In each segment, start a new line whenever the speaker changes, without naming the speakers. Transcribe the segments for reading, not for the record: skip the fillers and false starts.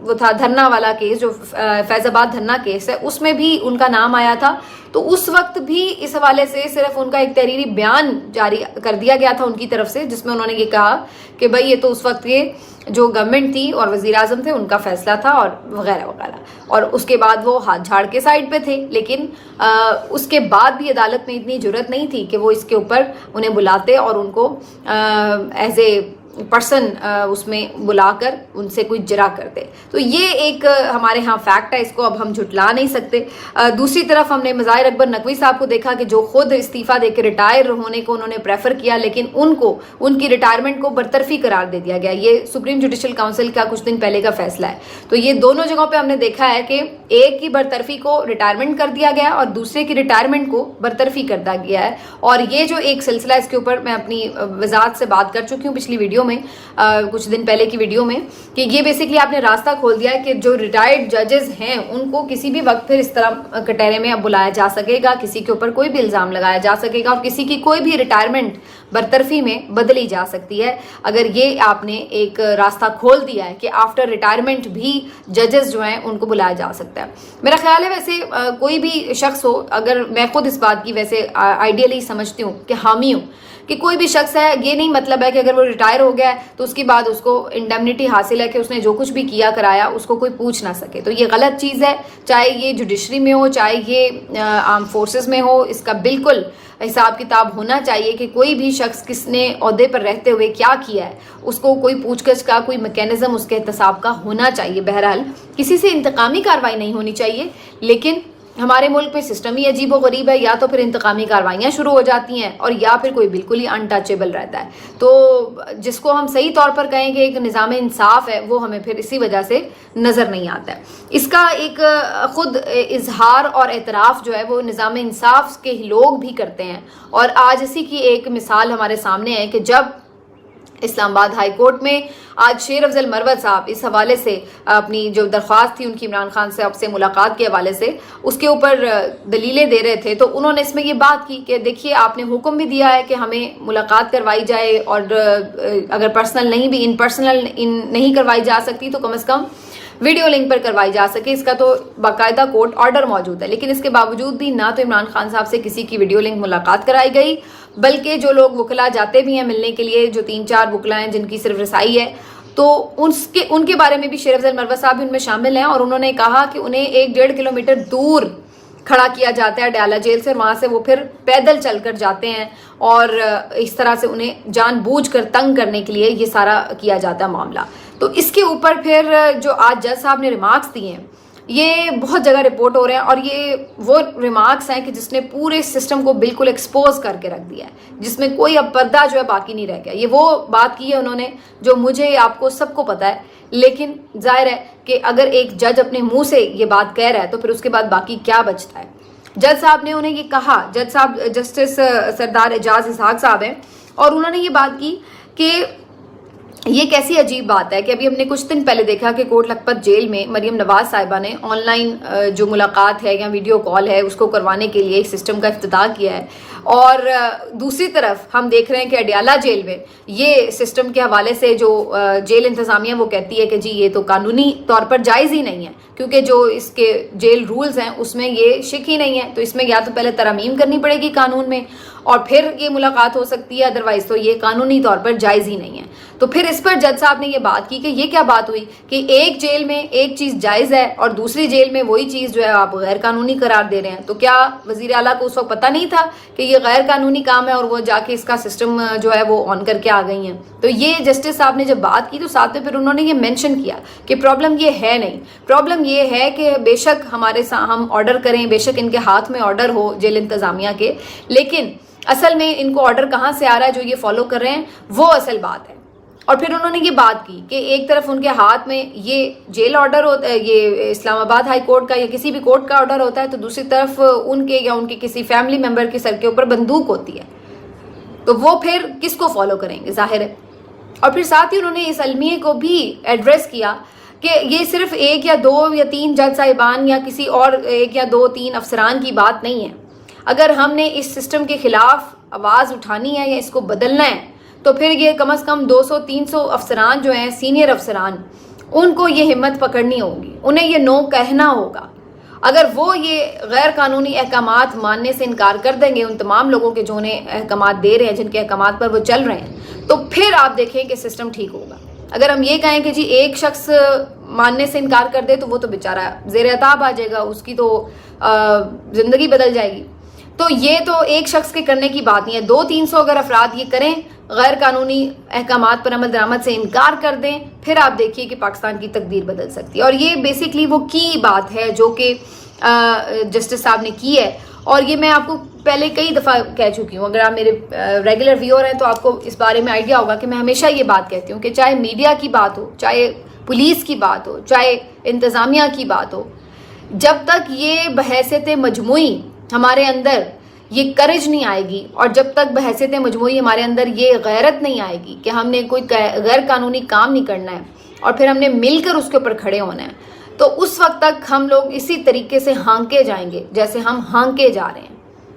وہ تھا دھرنا والا کیس، جو فیض آباد دھرنا کیس ہے، اس میں بھی ان کا نام آیا تھا. تو اس وقت بھی اس حوالے سے صرف ان کا ایک تحریری بیان جاری کر دیا گیا تھا ان کی طرف سے، جس میں انہوں نے یہ کہا کہ بھائی یہ تو اس وقت یہ جو گورنمنٹ تھی اور وزیر اعظم تھے ان کا فیصلہ تھا اور وغیرہ وغیرہ، اور اس کے بعد وہ ہاتھ جھاڑ کے سائڈ پہ تھے. لیکن اس کے بعد بھی عدالت میں اتنی جرت نہیں تھی کہ وہ اس کے اوپر انہیں بلاتے اور ان کو ایز اے پرسن اس میں بلا کر ان سے کوئی جرا کرتے. تو یہ ایک ہمارے ہاں فیکٹ ہے، اس کو اب ہم جھٹلا نہیں سکتے. دوسری طرف ہم نے مظاہر اکبر نقوی صاحب کو دیکھا کہ جو خود استعفیٰ دے کے ریٹائر ہونے کو انہوں نے پریفر کیا، لیکن ان کو ان کی ریٹائرمنٹ کو برطرفی قرار دے دیا گیا. یہ سپریم جوڈیشل کاؤنسل کا کچھ دن پہلے کا فیصلہ ہے. تو یہ دونوں جگہوں پہ ہم نے دیکھا ہے کہ ایک کی برطرفی کو ریٹائرمنٹ کر دیا گیا اور دوسرے کی ریٹائرمنٹ کو برطرفی کر دیا گیا ہے. اور یہ جو ایک سلسلہ، اس کے اوپر میں اپنی وضاحت سے بات کر چکی ہوں پچھلی ویڈیو میں، کچھ دن پہلے کی ویڈیو میں، کہ یہ بیسکلی آپ نے راستہ کھول دیا ہے کہ جو ریٹائرڈ ججز ہیں ان کو کسی بھی وقت پھر اس طرح کٹہرے میں اب بلایا جا سکے گا، کسی کے اوپر کوئی بھی الزام لگایا جا سکے گا اور کسی کی کوئی بھی ریٹائرمنٹ برطرفی میں بدلی جا سکتی ہے. اگر یہ آپ نے ایک راستہ کھول دیا ہے کہ آفٹر ریٹائرمنٹ بھی ججز جو ہیں ان کو بلایا جا سکتا ہے. میرا خیال ہے ویسے کوئی بھی شخص ہو، اگر میں خود اس بات کی ویسے آئیڈیلی سمجھتی ہوں کہ حامی ہوں کہ کوئی بھی شخص ہے، یہ نہیں مطلب ہے کہ اگر وہ ریٹائر ہو گیا ہے تو اس کے بعد اس کو انڈیمنیٹی حاصل ہے کہ اس نے جو کچھ بھی کیا کرایا اس کو کوئی پوچھ نہ سکے. تو یہ غلط چیز ہے، چاہے یہ جوڈیشری میں ہو چاہے یہ آرم فورسز میں ہو. اس کا بالکل حساب کتاب ہونا چاہیے کہ کوئی بھی شخص کس نے عہدے پر رہتے ہوئے کیا کیا ہے اس کو کوئی پوچھ گچھ کا کوئی میکینزم اس کے احتساب کا ہونا چاہیے. بہرحال کسی سے انتقامی کارروائی نہیں ہونی چاہیے، لیکن ہمارے ملک میں سسٹم ہی عجیب و غریب ہے، یا تو پھر انتقامی کاروائیاں شروع ہو جاتی ہیں اور یا پھر کوئی بالکل ہی انٹچیبل رہتا ہے. تو جس کو ہم صحیح طور پر کہیں کہ ایک نظام انصاف ہے وہ ہمیں پھر اسی وجہ سے نظر نہیں آتا ہے. اس کا ایک خود اظہار اور اعتراف جو ہے وہ نظام انصاف کے لوگ بھی کرتے ہیں. اور آج اسی کی ایک مثال ہمارے سامنے ہے کہ جب اسلام آباد ہائی کورٹ میں آج شیر افضل مروت صاحب اس حوالے سے اپنی جو درخواست تھی ان کی عمران خان صاحب سے ملاقات کے حوالے سے اس کے اوپر دلیلیں دے رہے تھے، تو انہوں نے اس میں یہ بات کی کہ دیکھیے آپ نے حکم بھی دیا ہے کہ ہمیں ملاقات کروائی جائے، اور اگر پرسنل نہیں بھی ان پرسنل نہیں کروائی جا سکتی تو کم از کم ویڈیو لنک پر کروائی جا سکے. اس کا تو باقاعدہ کورٹ آرڈر موجود ہے. لیکن اس کے باوجود بھی نہ تو عمران خان صاحب سے کسی کی ویڈیو لنک ملاقات کرائی گئی، بلکہ جو لوگ وکلا جاتے بھی ہیں ملنے کے لیے، جو 3-4 وکلا ہیں جن کی صرف رسائی ہے، تو ان کے بارے میں بھی شیر افضل مروت صاحب بھی ان میں شامل ہیں. اور انہوں نے کہا کہ انہیں 1-1.5 کلومیٹر دور کھڑا کیا جاتا ہے اڈیالہ جیل سے، اور وہاں سے وہ پھر پیدل چل کر جاتے ہیں، اور اس طرح سے انہیں جان بوجھ کر تنگ کرنے کے لیے یہ سارا کیا جاتا ہے معاملہ. تو اس کے اوپر پھر جو آج جج صاحب نے ریمارکس دیے ہیں یہ بہت جگہ رپورٹ ہو رہے ہیں، اور یہ وہ ریمارکس ہیں کہ جس نے پورے سسٹم کو بالکل ایکسپوز کر کے رکھ دیا ہے، جس میں کوئی اب پردہ جو ہے باقی نہیں رہ گیا. یہ وہ بات کی ہے انہوں نے جو مجھے آپ کو سب کو پتا ہے، لیکن ظاہر ہے کہ اگر ایک جج اپنے منہ سے یہ بات کہہ رہا ہے تو پھر اس کے بعد باقی کیا بچتا ہے. جج صاحب نے انہیں یہ کہا، جج صاحب جسٹس سردار اعجاز اسحاق صاحب ہیں، اور انہوں نے یہ بات کی کہ یہ کیسی عجیب بات ہے کہ ابھی ہم نے کچھ دن پہلے دیکھا کہ کوٹ لکھپت جیل میں مریم نواز صاحبہ نے آن لائن جو ملاقات ہے یا ویڈیو کال ہے اس کو کروانے کے لیے ایک سسٹم کا افتتاح کیا ہے، اور دوسری طرف ہم دیکھ رہے ہیں کہ اڈیالہ جیل میں یہ سسٹم کے حوالے سے جو جیل انتظامیہ وہ کہتی ہے کہ جی یہ تو قانونی طور پر جائز ہی نہیں ہے، کیونکہ جو اس کے جیل رولز ہیں اس میں یہ شک ہی نہیں ہے. تو اس میں یا تو پہلے ترامیم کرنی پڑے گی قانون میں اور پھر یہ ملاقات ہو سکتی ہے، ادروائز تو یہ قانونی طور پر جائز ہی نہیں ہے. تو پھر اس پر جج صاحب نے یہ بات کی کہ یہ کیا بات ہوئی کہ ایک جیل میں ایک چیز جائز ہے اور دوسری جیل میں وہی چیز جو ہے آپ غیر قانونی قرار دے رہے ہیں. تو کیا وزیر اعلیٰ کو اس وقت پتہ نہیں تھا کہ یہ غیر قانونی کام ہے اور وہ جا کے اس کا سسٹم جو ہے وہ آن کر کے آ گئی ہیں؟ تو یہ جسٹس صاحب نے جب بات کی تو ساتھ میں پھر انہوں نے یہ مینشن کیا کہ پرابلم یہ ہے نہیں، پرابلم یہ ہے کہ بے شک ہم آرڈر کریں، بے شک ان کے ہاتھ میں آرڈر ہو جیل انتظامیہ کے، لیکن اصل میں ان کو آرڈر کہاں سے آ رہا ہے جو یہ فالو کر رہے ہیں وہ اصل بات ہے. اور پھر انہوں نے یہ بات کی کہ ایک طرف ان کے ہاتھ میں یہ جیل آرڈر ہوتا ہے، یہ اسلام آباد ہائی کورٹ کا یا کسی بھی کورٹ کا آرڈر ہوتا ہے، تو دوسری طرف ان کے یا ان کے کسی فیملی ممبر کے سر کے اوپر بندوق ہوتی ہے. تو وہ پھر کس کو فالو کریں گے؟ ظاہر ہے. اور پھر ساتھ ہی انہوں نے اس المیے کو بھی ایڈریس کیا کہ یہ صرف 1 یا 2 یا 3 جج صاحبان یا کسی اور 1 یا 2-3 افسران کی بات نہیں ہے. اگر ہم نے اس سسٹم کے خلاف آواز اٹھانی ہے یا اس کو بدلنا ہے تو پھر یہ کم از کم 200-300 افسران جو ہیں سینئر افسران ان کو یہ ہمت پکڑنی ہوگی, انہیں یہ نو کہنا ہوگا. اگر وہ یہ غیر قانونی احکامات ماننے سے انکار کر دیں گے, ان تمام لوگوں کے جو انہیں احکامات دے رہے ہیں, جن کے احکامات پر وہ چل رہے ہیں, تو پھر آپ دیکھیں کہ سسٹم ٹھیک ہوگا. اگر ہم یہ کہیں کہ جی ایک شخص ماننے سے انکار کر دے تو وہ تو بیچارہ زیر عتاب آ جائے گا, اس کی تو زندگی بدل جائے گی. تو یہ تو ایک شخص کے کرنے کی بات نہیں ہے. 200-300 اگر افراد یہ کریں, غیر قانونی احکامات پر عمل درآمد سے انکار کر دیں, پھر آپ دیکھیے کہ پاکستان کی تقدیر بدل سکتی ہے. اور یہ بیسکلی وہ کی بات ہے جو کہ جسٹس صاحب نے کی ہے, اور یہ میں آپ کو پہلے کئی دفعہ کہہ چکی ہوں. اگر آپ میرے ریگولر ویور ہیں تو آپ کو اس بارے میں آئیڈیا ہوگا کہ میں ہمیشہ یہ بات کہتی ہوں کہ چاہے میڈیا کی بات ہو, چاہے پولیس کی بات ہو, چاہے انتظامیہ کی بات ہو, جب تک یہ بحیثیت مجموعی ہمارے اندر یہ کرج نہیں آئے گی, اور جب تک بحیثیت مجموعی ہمارے اندر یہ غیرت نہیں آئے گی کہ ہم نے کوئی غیر قانونی کام نہیں کرنا ہے اور پھر ہم نے مل کر اس کے اوپر کھڑے ہونا ہے, تو اس وقت تک ہم لوگ اسی طریقے سے ہانکے جائیں گے جیسے ہم ہانکے جا رہے ہیں,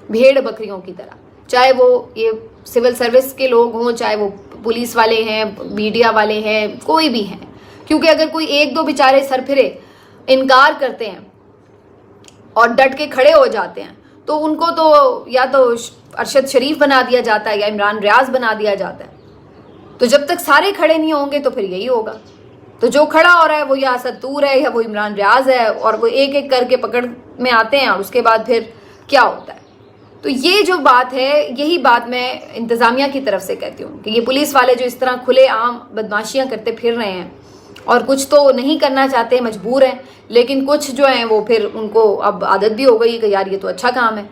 بھیڑ بکریوں کی طرح. چاہے وہ یہ سول سروس کے لوگ ہوں, چاہے وہ پولیس والے ہیں, میڈیا والے ہیں, کوئی بھی ہیں. کیونکہ اگر کوئی ایک دو بیچارے سر پھرے انکار کرتے ہیں اور ڈٹ کے کھڑے ہو جاتے ہیں, تو ان کو تو یا تو ارشد شریف بنا دیا جاتا ہے یا عمران ریاض بنا دیا جاتا ہے. تو جب تک سارے کھڑے نہیں ہوں گے تو پھر یہی ہوگا. تو جو کھڑا ہو رہا ہے وہ یا اسد طور ہے یا وہ عمران ریاض ہے, اور وہ ایک ایک کر کے پکڑ میں آتے ہیں, اور اس کے بعد پھر کیا ہوتا ہے. تو یہ جو بات ہے, یہی بات میں انتظامیہ کی طرف سے کہتی ہوں کہ یہ پولیس والے جو اس طرح کھلے عام بدماشیاں کرتے پھر رہے ہیں, اور کچھ تو نہیں کرنا چاہتے, مجبور ہیں, لیکن کچھ جو ہیں وہ پھر ان کو اب عادت بھی ہو گئی کہ یار یہ تو اچھا کام ہے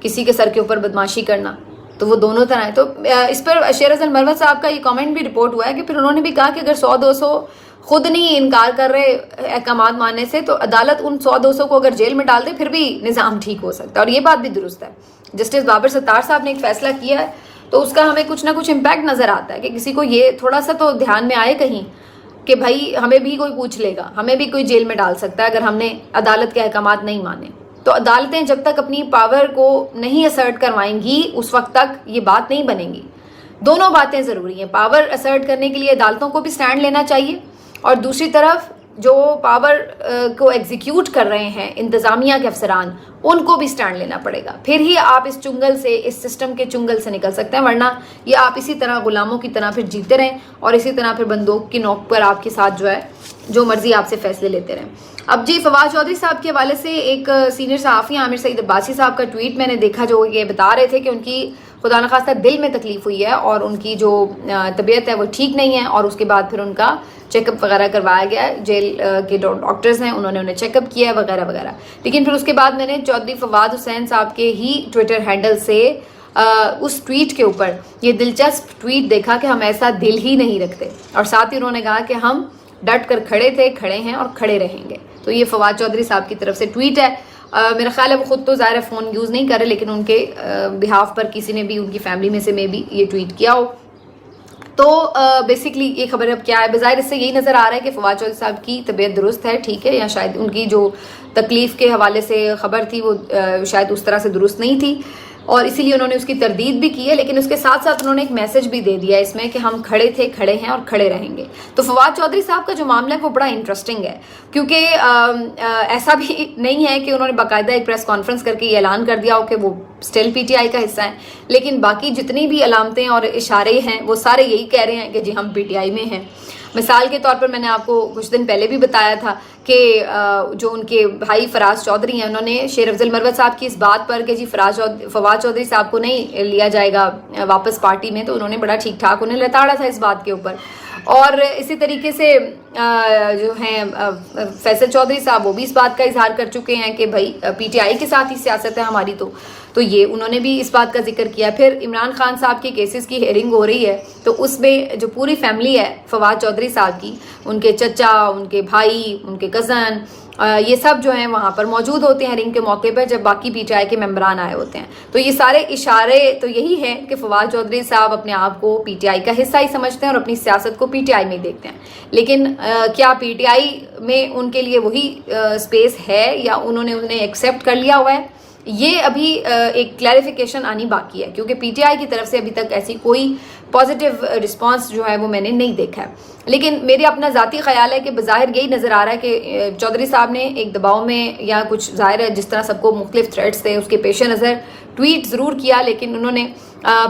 کسی کے سر کے اوپر بدماشی کرنا. تو وہ دونوں طرح ہیں. تو اس پر شیر افضل مروت صاحب کا یہ کامنٹ بھی رپورٹ ہوا ہے کہ پھر انہوں نے بھی کہا کہ اگر 100-200 خود نہیں انکار کر رہے احکامات ماننے سے, تو عدالت ان 100-200 کو اگر جیل میں ڈال دے پھر بھی نظام ٹھیک ہو سکتا ہے. اور یہ بات بھی درست ہے. جسٹس بابر ستار صاحب نے ایک فیصلہ کیا ہے تو اس کا ہمیں کچھ نہ کچھ امپیکٹ نظر آتا ہے کہ کسی کو یہ تھوڑا سا تو دھیان میں آئے کہیں کہ بھائی ہمیں بھی کوئی پوچھ لے گا, ہمیں بھی کوئی جیل میں ڈال سکتا ہے اگر ہم نے عدالت کے احکامات نہیں مانے. تو عدالتیں جب تک اپنی پاور کو نہیں اسرٹ کروائیں گی اس وقت تک یہ بات نہیں بنے گی. دونوں باتیں ضروری ہیں. پاور اسرٹ کرنے کے لیے عدالتوں کو بھی سٹینڈ لینا چاہیے, اور دوسری طرف جو پاور کو ایگزیکیوٹ کر رہے ہیں انتظامیہ کے افسران, ان کو بھی سٹینڈ لینا پڑے گا. پھر ہی آپ اس چنگل سے, اس سسٹم کے چنگل سے نکل سکتے ہیں, ورنہ یہ آپ اسی طرح غلاموں کی طرح پھر جیتے رہیں اور اسی طرح پھر بندوق کی نوک پر آپ کے ساتھ جو ہے جو مرضی آپ سے فیصلے لیتے رہیں. اب جی فواد چودھری صاحب کے حوالے سے ایک سینئر صحافی عامر سعید عباسی صاحب کا ٹویٹ میں نے دیکھا, جو یہ بتا رہے تھے کہ ان کی خدا نخواستہ دل میں تکلیف ہوئی ہے اور ان کی جو طبیعت ہے وہ ٹھیک نہیں ہے, اور اس کے بعد پھر ان کا چیک اپ وغیرہ کروایا گیا ہے. جیل کے ڈاکٹرز ہیں, انہوں نے انہیں چیک اپ کیا ہے وغیرہ وغیرہ. لیکن پھر اس کے بعد میں نے چودھری فواد حسین صاحب کے ہی ٹویٹر ہینڈل سے اس ٹویٹ کے اوپر یہ دلچسپ ٹویٹ دیکھا کہ ہم ایسا دل ہی نہیں رکھتے, اور ساتھ ہی انہوں نے کہا کہ ہم ڈٹ کر کھڑے تھے, کھڑے ہیں اور کھڑے رہیں گے. تو یہ فواد چودھری صاحب کی طرف سے ٹویٹ ہے. میرا خیال ہے وہ خود تو ظاہر ہے فون یوز نہیں کر رہے, لیکن ان کے بہاف پر کسی نے بھی ان کی فیملی میں سے میں بھی یہ ٹویٹ کیا ہو. تو بیسکلی یہ خبر اب کیا ہے, بظاہر اس سے یہی نظر آ رہا ہے کہ فواد چودھری صاحب کی طبیعت درست ہے, ٹھیک ہے, یا شاید ان کی جو تکلیف کے حوالے سے خبر تھی وہ شاید اس طرح سے درست نہیں تھی, اور اسی لیے انہوں نے اس کی تردید بھی کی ہے. لیکن اس کے ساتھ ساتھ انہوں نے ایک میسج بھی دے دیا اس میں کہ ہم کھڑے تھے, کھڑے ہیں اور کھڑے رہیں گے. تو فواد چودھری صاحب کا جو معاملہ ہے وہ بڑا انٹرسٹنگ ہے, کیونکہ ایسا بھی نہیں ہے کہ انہوں نے باقاعدہ ایک پریس کانفرنس کر کے یہ اعلان کر دیا ہو کہ وہ اسٹل پی ٹی آئی کا حصہ ہیں, لیکن باقی جتنی بھی علامتیں اور اشارے ہیں وہ سارے یہی کہہ رہے ہیں کہ جی ہم پی ٹی آئی میں ہیں. مثال کے طور پر میں نے آپ کو کچھ دن پہلے بھی بتایا تھا کہ جو ان کے بھائی فراز چودھری ہیں, انہوں نے شیر افضل مروت صاحب کی اس بات پر کہ جی فواد چودھری صاحب کو نہیں لیا جائے گا واپس پارٹی میں, تو انہوں نے بڑا ٹھیک ٹھاک انہیں لتاڑا تھا اس بات کے اوپر. اور اسی طریقے سے جو ہیں فیصل چودھری صاحب, وہ بھی اس بات کا اظہار کر چکے ہیں کہ بھائی پی ٹی آئی کے ساتھ ہی سیاست ہے ہماری. تو یہ انہوں نے بھی اس بات کا ذکر کیا. پھر عمران خان صاحب کے کیسز کی ہیئرنگ ہو رہی ہے, تو اس میں جو پوری فیملی ہے فواد چودھری صاحب کی, ان کے چچا, ان کے بھائی, ان کے کزن, یہ سب جو ہیں وہاں پر موجود ہوتے ہیں ہیئرنگ کے موقع پر جب باقی پی ٹی آئی کے ممبران آئے ہوتے ہیں. تو یہ سارے اشارے تو یہی ہیں کہ فواد چودھری صاحب اپنے آپ کو پی ٹی آئی کا حصہ ہی سمجھتے ہیں اور اپنی سیاست کو پی ٹی آئی میں ہی دیکھتے ہیں. لیکن کیا پی ٹی آئی میں ان کے لیے وہی اسپیس ہے, یا انہوں نے انہیں ایکسیپٹ کر لیا ہوا ہے, یہ ابھی ایک کلیریفیکیشن آنی باقی ہے، کیونکہ پی ٹی آئی کی طرف سے ابھی تک ایسی کوئی پازیٹیو رسپانس جو ہے وہ میں نے نہیں دیکھا ہے. لیکن میرے اپنا ذاتی خیال ہے کہ بظاہر یہی نظر آ رہا ہے کہ چودھری صاحب نے ایک دباؤ میں یا کچھ ظاہر ہے جس طرح سب کو مختلف تھریٹس تھے اس کے پیش نظر ٹویٹ ضرور کیا، لیکن انہوں نے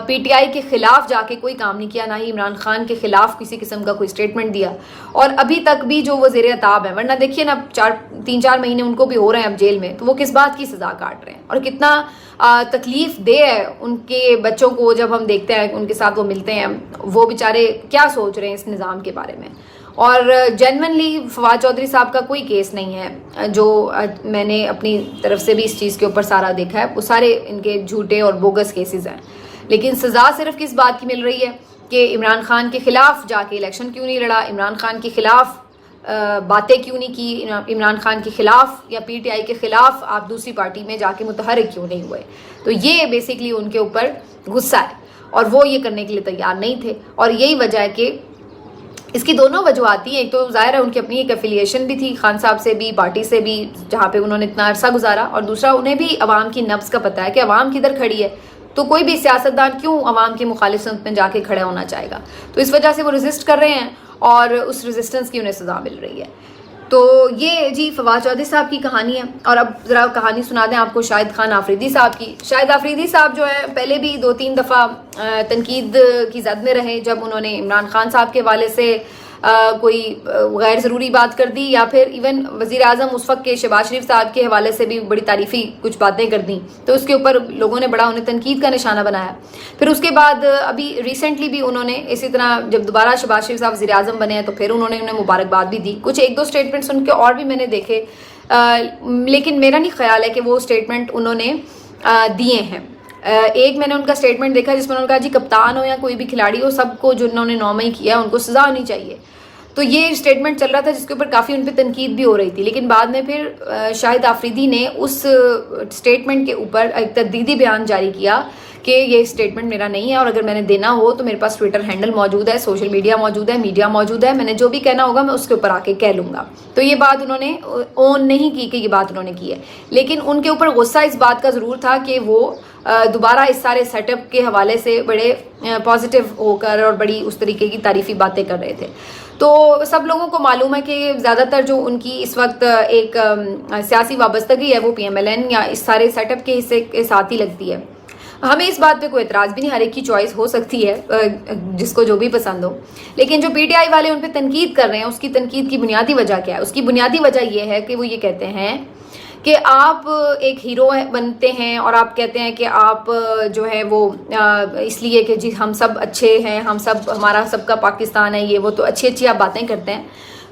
پی ٹی آئی کے خلاف جا کے کوئی کام نہیں کیا، نہ ہی عمران خان کے خلاف کسی قسم کا کوئی اسٹیٹمنٹ دیا. اور ابھی تک بھی جو وہ زیر عتاب ہیں، ورنہ دیکھیے نا 3-4 مہینے ان کو بھی ہو رہے ہیں اب جیل میں، تو وہ کس بات کی سزا کاٹ رہے ہیں اور کتنا تکلیف دہ ہے ان کے بچوں کو. جب ہم دیکھتے ہیں ان کے ساتھ وہ ملتے ہیں، وہ بیچارے کیا سوچ رہے ہیں اس نظام کے بارے میں. اور جینوئنلی فواد چودھری صاحب کا کوئی کیس نہیں ہے جو میں نے اپنی طرف سے بھی اس چیز کے اوپر سارا دیکھا ہے، وہ سارے ان کے جھوٹے اور بوگس کیسز ہیں. لیکن سزا صرف کس بات کی مل رہی ہے کہ عمران خان کے خلاف جا کے الیکشن کیوں نہیں لڑا، عمران خان کے خلاف باتیں کیوں نہیں کی، عمران خان کے خلاف یا پی ٹی آئی کے خلاف آپ دوسری پارٹی میں جا کے متحرک کیوں نہیں ہوئے. تو یہ بیسکلی ان کے اوپر غصہ ہے اور وہ یہ کرنے کے لیے تیار نہیں تھے. اور یہی وجہ ہے کہ اس کی دونوں وجوہات ہیں. ایک تو ظاہر ہے ان کی اپنی ایک ایفیلیشن بھی تھی خان صاحب سے بھی، پارٹی سے بھی، جہاں پہ انہوں نے اتنا عرصہ گزارا، اور دوسرا انہیں بھی عوام کی نبض کا پتہ ہے کہ عوام کدھر کھڑی ہے. تو کوئی بھی سیاستدان کیوں عوام کے مخالف سمت میں جا کے کھڑا ہونا چاہے گا. تو اس وجہ سے وہ ریزسٹ کر رہے ہیں اور اس ریزسٹنس کی انہیں سزا مل رہی ہے. تو یہ جی فواد چودھری صاحب کی کہانی ہے. اور اب ذرا کہانی سنا دیں آپ کو شاہد خان آفریدی صاحب کی. شاہد آفریدی صاحب جو ہے پہلے بھی 2-3 دفعہ تنقید کی زد میں رہے، جب انہوں نے عمران خان صاحب کے حوالے سے کوئی غیر ضروری بات کر دی، یا پھر ایون وزیر اعظم اس وقت کے شہباز شریف صاحب کے حوالے سے بھی بڑی تعریفی کچھ باتیں کر دیں، تو اس کے اوپر لوگوں نے بڑا انہیں تنقید کا نشانہ بنایا. پھر اس کے بعد ابھی ریسنٹلی بھی انہوں نے اسی طرح جب دوبارہ شہباز شریف صاحب وزیر اعظم بنے ہیں تو پھر انہوں نے انہیں مبارکباد بھی دی. کچھ 1-2 اسٹیٹمنٹس ان کے اور بھی میں نے دیکھے، لیکن میرا نہیں خیال ہے کہ وہ اسٹیٹمنٹ انہوں نے دیے ہیں. ایک میں نے ان کا اسٹیٹمنٹ دیکھا جس میں انہوں نے کہا جی کپتان ہو یا کوئی بھی کھلاڑی ہو، سب کو جنہوں نے 9 مئی کیا ان کو سزا ہونی چاہیے. تو یہ اسٹیٹمنٹ چل رہا تھا جس کے اوپر کافی ان پہ تنقید بھی ہو رہی تھی. لیکن بعد میں پھر شاہد آفریدی نے اس اسٹیٹمنٹ کے اوپر ایک تردیدی بیان جاری کیا کہ یہ اسٹیٹمنٹ میرا نہیں ہے، اور اگر میں نے دینا ہو تو میرے پاس ٹویٹر ہینڈل موجود ہے، سوشل میڈیا موجود ہے، میڈیا موجود ہے، میں نے جو بھی کہنا ہوگا میں اس کے اوپر آ کے کہہ لوں گا. تو یہ بات انہوں نے اون نہیں کی کہ یہ بات انہوں نے کی ہے. لیکن ان کے اوپر غصہ اس بات کا ضرور تھا کہ وہ دوبارہ اس سارے سیٹ اپ کے حوالے سے بڑے پازیٹیو ہو کر اور بڑی اس طریقے کی تعریفی باتیں کر رہے تھے. تو سب لوگوں کو معلوم ہے کہ زیادہ تر جو ان کی اس وقت ایک سیاسی وابستگی ہے وہ پی ایم ایل این یا اس سارے سیٹ اپ کے حصے کے ساتھ ہی لگتی ہے. ہمیں اس بات پہ کوئی اعتراض بھی نہیں، ہر ایک کی چوائس ہو سکتی ہے جس کو جو بھی پسند ہو. لیکن جو پی ٹی آئی والے ان پہ تنقید کر رہے ہیں اس کی تنقید کی بنیادی وجہ کیا ہے؟ اس کی بنیادی وجہ یہ ہے کہ وہ یہ کہتے ہیں کہ آپ ایک ہیرو بنتے ہیں اور آپ کہتے ہیں کہ آپ جو ہے وہ اس لیے کہ جی ہم سب اچھے ہیں، ہم سب ہمارا سب کا پاکستان ہے، یہ وہ تو اچھی آپ باتیں کرتے ہیں،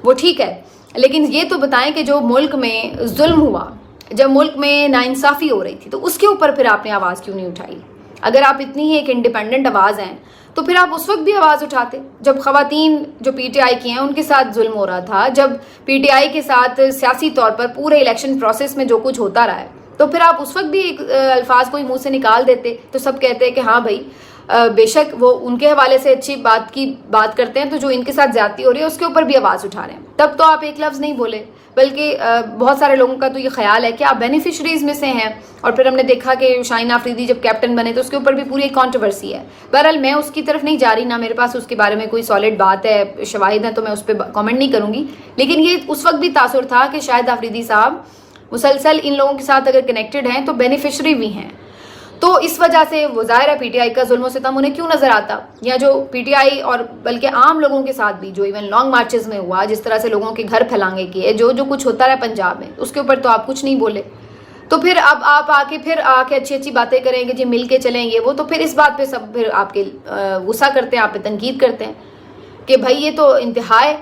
وہ ٹھیک ہے. لیکن یہ تو بتائیں کہ جو ملک میں ظلم ہوا، جب ملک میں ناانصافی ہو رہی تھی، تو اس کے اوپر پھر آپ نے آواز کیوں نہیں اٹھائی؟ اگر آپ اتنی ہی ایک انڈیپینڈنٹ آواز ہیں تو پھر آپ اس وقت بھی آواز اٹھاتے جب خواتین جو پی ٹی آئی کی ہیں ان کے ساتھ ظلم ہو رہا تھا، جب پی ٹی آئی کے ساتھ سیاسی طور پر پورے الیکشن پروسیس میں جو کچھ ہوتا رہا ہے، تو پھر آپ اس وقت بھی ایک الفاظ کوئی منہ سے نکال دیتے تو سب کہتے کہ ہاں بھائی بے شک وہ ان کے حوالے سے اچھی بات کی بات کرتے ہیں، تو جو ان کے ساتھ زیادتی ہو رہی ہے اس کے اوپر بھی آواز اٹھا رہے ہیں. تب تو آپ ایک لفظ نہیں بولے، بلکہ بہت سارے لوگوں کا تو یہ خیال ہے کہ آپ بینیفیشریز میں سے ہیں. اور پھر ہم نے دیکھا کہ شاہین آفریدی جب کیپٹن بنے تو اس کے اوپر بھی پوری ایک کانٹروورسی ہے. بہرحال میں اس کی طرف نہیں جا رہی، نہ میرے پاس اس کے بارے میں کوئی سالڈ بات ہے، شواہد ہیں، تو میں اس پہ کامنٹ نہیں کروں گی. لیکن یہ اس وقت بھی تاثر تھا کہ شاہد آفریدی صاحب مسلسل ان لوگوں کے ساتھ اگر کنیکٹڈ ہیں تو بینیفیشری بھی ہیں. تو اس وجہ سے وہ ظاہر ہے پی ٹی آئی کا ظلم و ستم انہیں کیوں نظر آتا، یا جو پی ٹی آئی اور بلکہ عام لوگوں کے ساتھ بھی جو ایون لانگ مارچز میں ہوا، جس طرح سے لوگوں کے گھر پھیلانگے کیے، جو کچھ ہوتا رہا پنجاب میں، اس کے اوپر تو آپ کچھ نہیں بولے. تو پھر اب آپ آ کے اچھی باتیں کریں گے جی مل کے چلیں یہ وہ، تو پھر اس بات پہ سب پھر آپ کے غصہ کرتے ہیں، آپ پہ تنقید کرتے ہیں کہ بھائی یہ تو انتہا ہے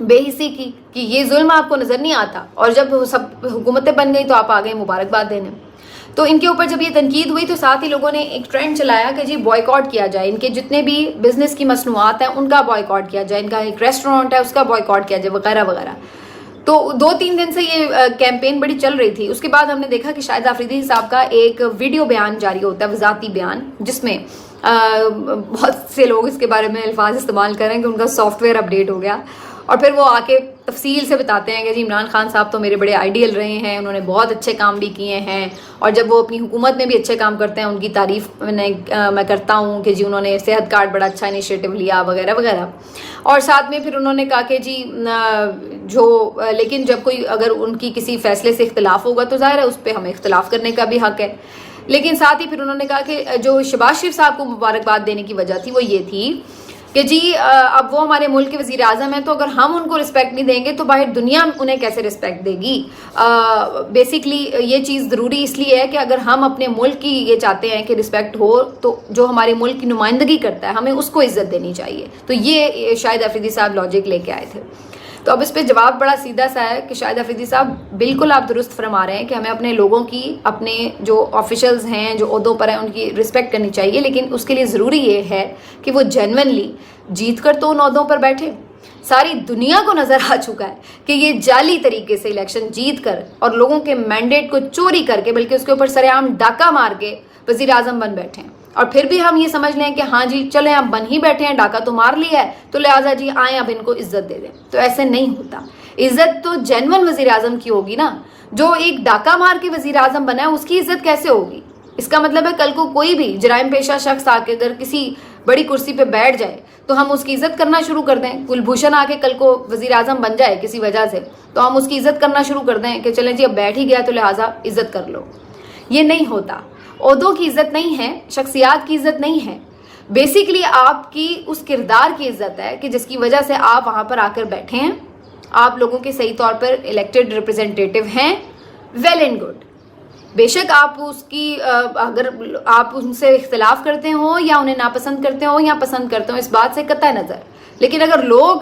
بے حسی کی، کہ یہ ظلم آپ کو نظر نہیں آتا. اور جب سب حکومتیں بن گئی تو آپ آ گئے مبارکباد دینے. تو ان کے اوپر جب یہ تنقید ہوئی تو ساتھ ہی لوگوں نے ایک ٹرینڈ چلایا کہ جی بوائیکاٹ کیا جائے، ان کے جتنے بھی بزنس کی مصنوعات ہیں ان کا بوائیکاٹ کیا جائے، ان کا ایک ریسٹورینٹ ہے اس کا بوائیکاٹ کیا جائے، وغیرہ وغیرہ. تو 2-3 دن سے یہ کیمپین بڑی چل رہی تھی. اس کے بعد ہم نے دیکھا کہ شاہد آفریدی صاحب کا ایک ویڈیو بیان جاری ہوتا ہے، وضاحتی بیان، جس میں بہت سے لوگ اس کے بارے میں الفاظ استعمال کریں کہ ان کا سافٹ ویئر اپڈیٹ ہو گیا اور پھر وہ آ کے تفصیل سے بتاتے ہیں کہ جی عمران خان صاحب تو میرے بڑے آئیڈیل رہے ہیں, انہوں نے بہت اچھے کام بھی کیے ہیں, اور جب وہ اپنی حکومت میں بھی اچھے کام کرتے ہیں ان کی تعریف میں کرتا ہوں کہ جی انہوں نے صحت کارڈ بڑا اچھا انیشیٹو لیا وغیرہ وغیرہ. اور ساتھ میں پھر انہوں نے کہا کہ جی لیکن جب کوئی اگر ان کی کسی فیصلے سے اختلاف ہوگا تو ظاہر ہے اس پہ ہمیں اختلاف کرنے کا بھی حق ہے. لیکن ساتھ ہی پھر انہوں نے کہا کہ جو شہباز شریف صاحب کو مبارکباد دینے کی وجہ تھی وہ یہ تھی کہ جی اب وہ ہمارے ملک کے وزیر اعظم ہیں, تو اگر ہم ان کو رسپیکٹ نہیں دیں گے تو باہر دنیا انہیں کیسے رسپیکٹ دے گی. بیسکلی یہ چیز ضروری اس لیے ہے کہ اگر ہم اپنے ملک کی یہ چاہتے ہیں کہ رسپیکٹ ہو تو جو ہمارے ملک کی نمائندگی کرتا ہے ہمیں اس کو عزت دینی چاہیے. تو یہ شاہد افریدی صاحب لاجک لے کے آئے تھے. تو اب اس پہ جواب بڑا سیدھا سا ہے کہ شاہد افریدی صاحب بالکل آپ درست فرما رہے ہیں کہ ہمیں اپنے لوگوں کی, اپنے جو آفیشلز ہیں جو عہدوں پر ہیں ان کی رسپیکٹ کرنی چاہیے, لیکن اس کے لیے ضروری یہ ہے کہ وہ جینونلی جیت کر تو ان عہدوں پر بیٹھے. ساری دنیا کو نظر آ چکا ہے کہ یہ جعلی طریقے سے الیکشن جیت کر اور لوگوں کے مینڈیٹ کو چوری کر کے بلکہ اس کے اوپر سر عام ڈاکہ مار کے وزیر اعظم بن بیٹھے ہیں. اور پھر بھی ہم یہ سمجھ لیں کہ ہاں جی چلیں اب بن ہی بیٹھے ہیں, ڈاکہ تو مار لیا ہے تو لہٰذا جی آئیں اب ان کو عزت دے دیں. تو ایسے نہیں ہوتا. عزت تو جینون وزیر اعظم کی ہوگی نا. جو ایک ڈاکہ مار کے وزیر اعظم بنا ہے اس کی عزت کیسے ہوگی؟ اس کا مطلب ہے کل کو کوئی بھی جرائم پیشہ شخص آ کے اگر کسی بڑی کرسی پہ بیٹھ جائے تو ہم اس کی عزت کرنا شروع کر دیں. کلبھوشن آ کے کل کو وزیر اعظم بن جائے کسی وجہ سے تو ہم اس کی عزت کرنا شروع کر دیں کہ چلیں جی اب بیٹھ ہی گیا تو لہٰذا عزت کر لو. یہ نہیں ہوتا. عہدوں کی عزت نہیں ہے, شخصیات کی عزت نہیں ہے. بیسیکلی آپ کی اس کردار کی عزت ہے کہ جس کی وجہ سے آپ وہاں پر آ کر بیٹھے ہیں, آپ لوگوں کے صحیح طور پر الیکٹڈ ریپرزینٹیٹیو ہیں. Well and good. بے شک آپ اس کی اگر آپ ان سے اختلاف کرتے ہوں یا انہیں ناپسند کرتے ہوں یا پسند کرتے ہوں اس بات سے قطع نظر, لیکن اگر لوگ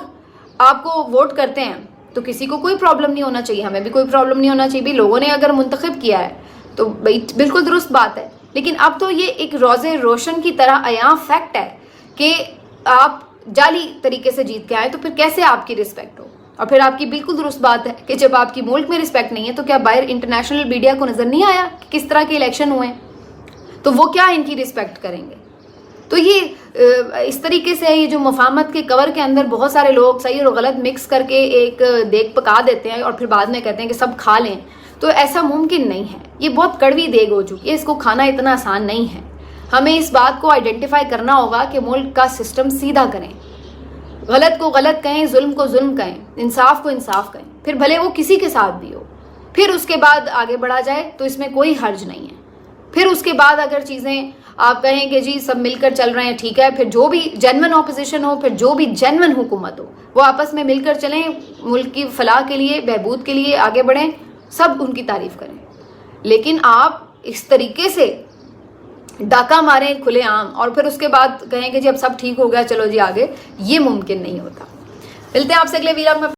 آپ کو ووٹ کرتے ہیں تو کسی کو کوئی پرابلم نہیں ہونا چاہیے, ہمیں بھی کوئی پرابلم نہیں ہونا چاہیے. بھی لوگوں نے اگر منتخب کیا ہے تو بالکل درست بات ہے, لیکن اب تو یہ ایک روز روشن کی طرح عیاں فیکٹ ہے کہ آپ جعلی طریقے سے جیت کے آئے تو پھر کیسے آپ کی رسپیکٹ ہو. اور پھر آپ کی بالکل درست بات ہے کہ جب آپ کی ملک میں رسپیکٹ نہیں ہے تو کیا باہر انٹرنیشنل میڈیا کو نظر نہیں آیا کہ کس طرح کے الیکشن ہوئے ہیں, تو وہ کیا ان کی رسپیکٹ کریں گے. تو یہ اس طریقے سے یہ جو مفاہمت کے کور کے اندر بہت سارے لوگ صحیح اور غلط مکس کر کے ایک دیگ پکا دیتے ہیں اور پھر بعد میں کہتے ہیں کہ سب کھا لیں, تو ایسا ممکن نہیں ہے. یہ بہت کڑوی دیگ ہو چکی ہے, اس کو کھانا اتنا آسان نہیں ہے. ہمیں اس بات کو آئیڈینٹیفائی کرنا ہوگا کہ ملک کا سسٹم سیدھا کریں, غلط کو غلط کہیں, ظلم کو ظلم کہیں, انصاف کو انصاف کہیں, پھر بھلے وہ کسی کے ساتھ بھی ہو. پھر اس کے بعد آگے بڑھا جائے تو اس میں کوئی حرج نہیں ہے. پھر اس کے بعد اگر چیزیں آپ کہیں کہ جی سب مل کر چل رہے ہیں ٹھیک ہے, پھر جو بھی جینون اپوزیشن ہو, پھر جو بھی جینون حکومت ہو, وہ آپس میں مل کر چلیں, ملک کی فلاح کے لیے, بہبود کے لیے آگے بڑھیں, سب ان کی تعریف کریں. لیکن آپ اس طریقے سے ڈاکہ ماریں کھلے عام اور پھر اس کے بعد کہیں کہ جی اب سب ٹھیک ہو گیا چلو جی آگے, یہ ممکن نہیں ہوتا. ملتے ہیں آپ سے اگلے ویلاگ میں.